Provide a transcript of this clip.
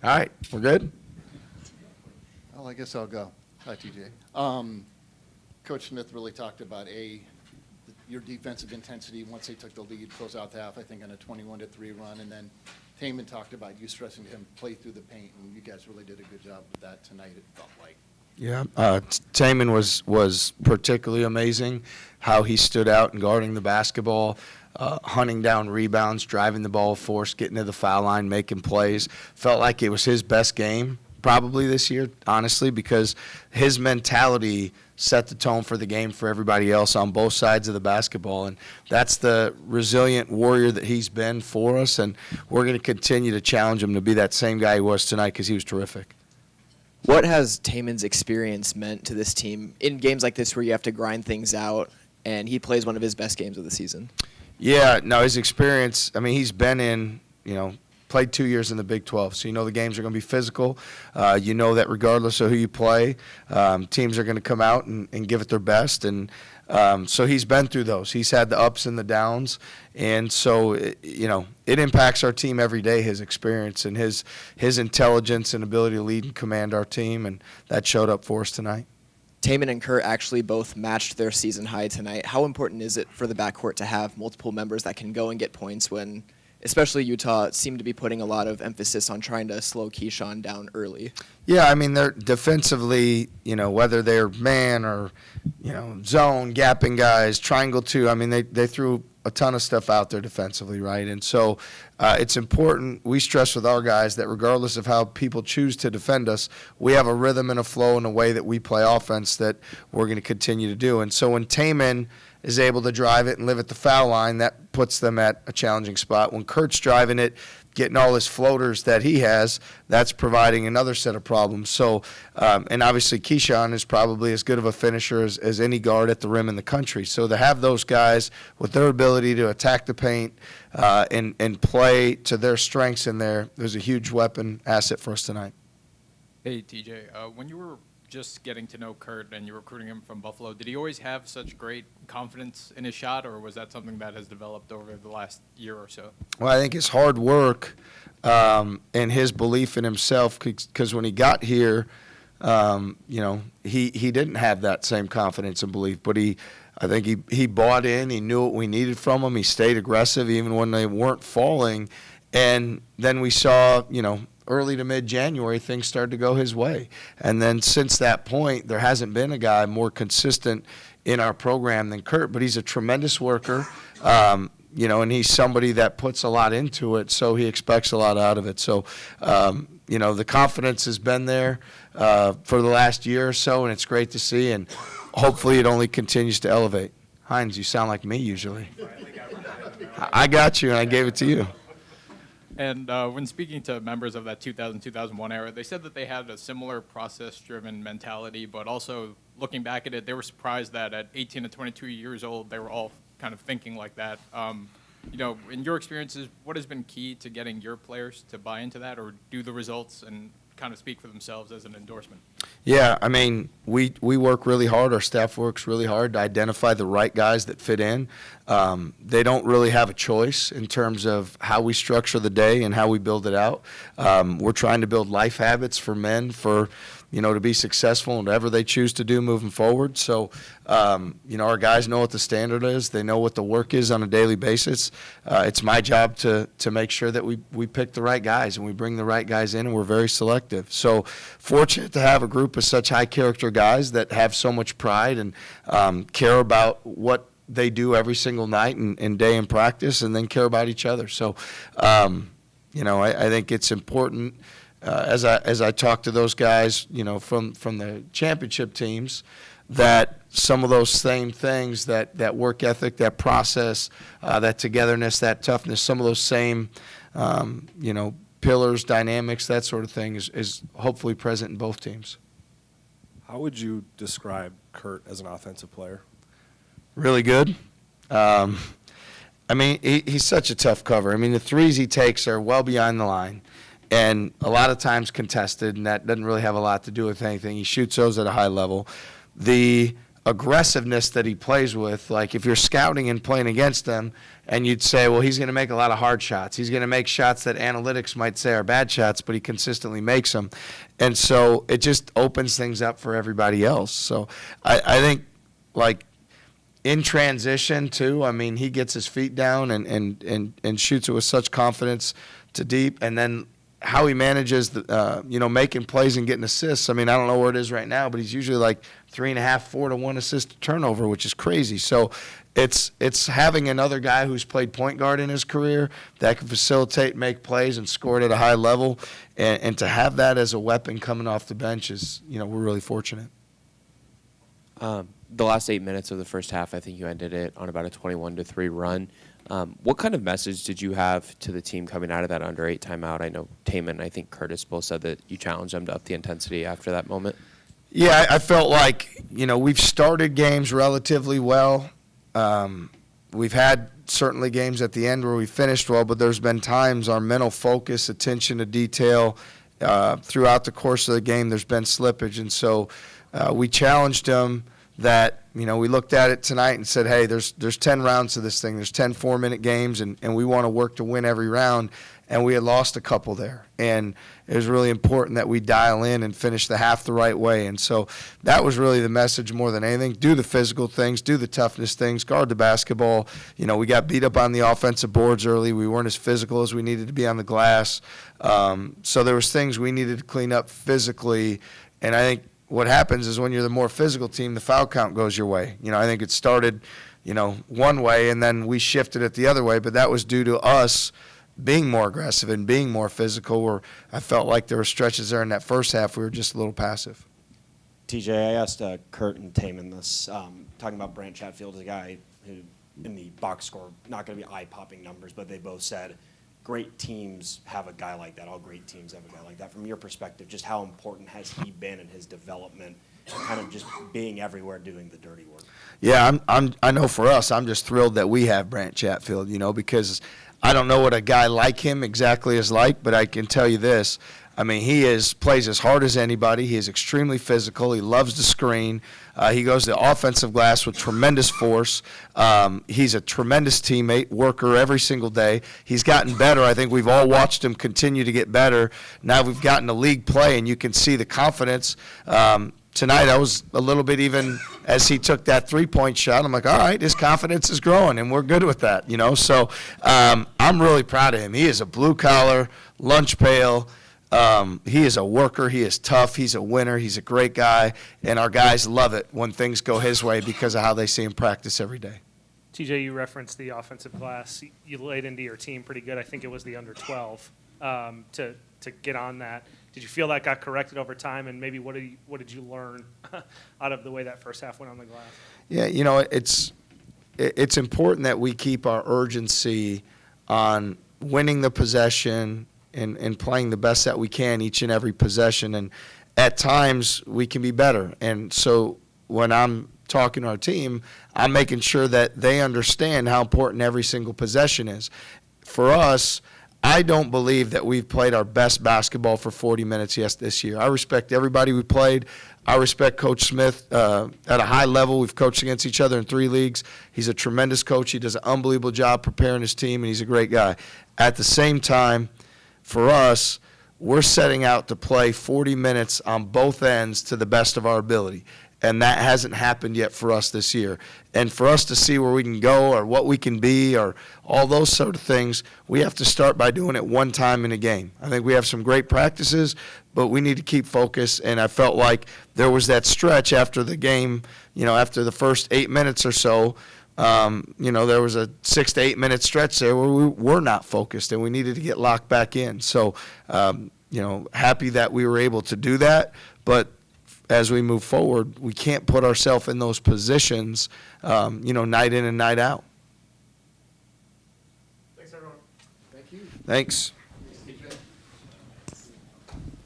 All right, we're good? Well, I guess I'll go. Hi, TJ. Coach Smith really talked about, your defensive intensity once they took the lead, close out the half, I think, on a 21-3 run. And then Taman talked about you stressing to him play through the paint, and you guys really did a good job with that tonight, it felt like. Yeah, Taman was particularly amazing, how he stood out in guarding the basketball, hunting down rebounds, driving the ball force, getting to the foul line, making plays. Felt like it was his best game probably this year, honestly, because his mentality set the tone for the game for everybody else on both sides of the basketball. And that's the resilient warrior that he's been for us, and we're going to continue to challenge him to be that same guy he was tonight because he was terrific. What has Taman's experience meant to this team in games like this where you have to grind things out, and he plays one of his best games of the season? Yeah, no, his experience, I mean, he's been in, played 2 years in the Big 12, so the games are going to be physical. You know that regardless of who you play, teams are going to come out and give it their best. And so he's been through those. He's had the ups and the downs. And so, it impacts our team every day, his experience and his intelligence and ability to lead and command our team, and that showed up for us tonight. Taman and Kurt actually both matched their season high tonight. How important is it for the backcourt to have multiple members that can go and get points when, especially Utah, seemed to be putting a lot of emphasis on trying to slow Keyshawn down early? Yeah, I mean, they're defensively, whether they're man or, zone, gapping guys, triangle two, I mean, they threw a ton of stuff out there defensively, right? And so it's important. We stress with our guys that regardless of how people choose to defend us, we have a rhythm and a flow and a way that we play offense that we're going to continue to do. And so when Taman is able to drive it and live at the foul line, that puts them at a challenging spot. When Kurt's driving it, getting all his floaters that he has, that's providing another set of problems. So, and obviously Keyshawn is probably as good of a finisher as any guard at the rim in the country. So to have those guys with their ability to attack the paint and play to their strengths in there, there's a huge weapon asset for us tonight. Hey, TJ, when you were just getting to know Kurt and you're recruiting him from Buffalo, did he always have such great confidence in his shot, or was that something that has developed over the last year or so? Well, I think his hard work and his belief in himself, because when he got here, he didn't have that same confidence and belief, but I think he bought in. He knew what we needed from him. He stayed aggressive even when they weren't falling, and then we saw, early to mid-January, things started to go his way. And then since that point, there hasn't been a guy more consistent in our program than Kurt, but he's a tremendous worker, and he's somebody that puts a lot into it, so he expects a lot out of it. So, the confidence has been there for the last year or so, and it's great to see, and hopefully it only continues to elevate. Hines, you sound like me usually. I got you, and I gave it to you. And when speaking to members of that 2000-2001 era, they said that they had a similar process-driven mentality, but also looking back at it, they were surprised that at 18 to 22 years old, they were all kind of thinking like that. In your experiences, what has been key to getting your players to buy into that, or do the results and kind of speak for themselves as an endorsement? Yeah, I mean, we work really hard. Our staff works really hard to identify the right guys that fit in. They don't really have a choice in terms of how we structure the day and how we build it out. We're trying to build life habits for men to be successful in whatever they choose to do moving forward. So, our guys know what the standard is. They know what the work is on a daily basis. It's my job to make sure that we pick the right guys and we bring the right guys in, and we're very selective. So fortunate to have a group of such high character guys that have so much pride and care about what they do every single night and day in practice, and then care about each other. So, I think it's important as I talk to those guys, from the championship teams, that some of those same things, that work ethic, that process, that togetherness, that toughness, some of those same, pillars, dynamics, that sort of thing is hopefully present in both teams. How would you describe Kurt as an offensive player? Really good. He's such a tough cover. I mean, the threes he takes are well beyond the line, and a lot of times contested, and that doesn't really have a lot to do with anything. He shoots those at a high level. The aggressiveness that he plays with. Like if you're scouting and playing against him, and you'd say, well, he's going to make a lot of hard shots. He's going to make shots that analytics might say are bad shots, but he consistently makes them. And so it just opens things up for everybody else. So I think, like, in transition, too, I mean, he gets his feet down and shoots it with such confidence to deep. And then how he manages, making plays and getting assists. I mean, I don't know where it is right now, but he's usually like 3.5, 4 to 1 assist to turnover, which is crazy. So it's having another guy who's played point guard in his career that can facilitate, make plays, and score it at a high level. And to have that as a weapon coming off the bench is, we're really fortunate. The last 8 minutes of the first half, I think you ended it on about a 21-3 run. What kind of message did you have to the team coming out of that under 8 timeout? I know Taman and I think Curtis both said that you challenged them to up the intensity after that moment. Yeah, I felt like, we've started games relatively well. We've had certainly games at the end where we finished well, but there's been times our mental focus, attention to detail, throughout the course of the game, there's been slippage. And so we challenged them that, we looked at it tonight and said, hey, there's 10 rounds to this thing. There's 10 4-minute games, and we want to work to win every round. And we had lost a couple there. And it was really important that we dial in and finish the half the right way. And so that was really the message more than anything. Do the physical things, do the toughness things, guard the basketball. We got beat up on the offensive boards early. We weren't as physical as we needed to be on the glass. So there was things we needed to clean up physically. And I think what happens is when you're the more physical team, the foul count goes your way. I think it started, one way, and then we shifted it the other way. But that was due to us being more aggressive and being more physical, where I felt like there were stretches there in that first half we were just a little passive. TJ, I asked Kurt and Taman this, talking about Brant Chatfield, a guy who in the box score, not going to be eye-popping numbers, but they both said great teams have a guy like that. All great teams have a guy like that. From your perspective, just how important has he been in his development, kind of just being everywhere doing the dirty work? Yeah, I know for us, I'm just thrilled that we have Brant Chatfield, because I don't know what a guy like him exactly is like, but I can tell you this. I mean, plays as hard as anybody. He is extremely physical. He loves to screen. He goes to the offensive glass with tremendous force. He's a tremendous teammate, worker every single day. He's gotten better. I think we've all watched him continue to get better. Now we've gotten to league play, and you can see the confidence. Tonight I was a little bit, even as he took that three-point shot, I'm like, all right, his confidence is growing, and we're good with that, So I'm really proud of him. He is a blue-collar, lunch pail. He is a worker. He is tough. He's a winner. He's a great guy, and our guys love it when things go his way because of how they see him practice every day. TJ, you referenced the offensive glass. You laid into your team pretty good. I think it was the under 12 to get on that. Did you feel that got corrected over time, and maybe what did you learn out of the way that first half went on the glass? Yeah, it's important that we keep our urgency on winning the possession and playing the best that we can each and every possession. And at times we can be better. And so when I'm talking to our team, I'm making sure that they understand how important every single possession is. For us, I don't believe that we've played our best basketball for 40 minutes this year. I respect everybody we played. I respect Coach Smith at a high level. We've coached against each other in 3 leagues. He's a tremendous coach. He does an unbelievable job preparing his team, and he's a great guy. At the same time, for us, we're setting out to play 40 minutes on both ends to the best of our ability. And that hasn't happened yet for us this year. And for us to see where we can go or what we can be or all those sort of things, we have to start by doing it one time in a game. I think we have some great practices, but we need to keep focused. And I felt like there was that stretch after the game, after the first 8 minutes or so, there was a 6 to 8 minute stretch there where we were not focused and we needed to get locked back in. So, happy that we were able to do that. But as we move forward, we can't put ourselves in those positions, night in and night out. Thanks, everyone. Thank you. Thanks.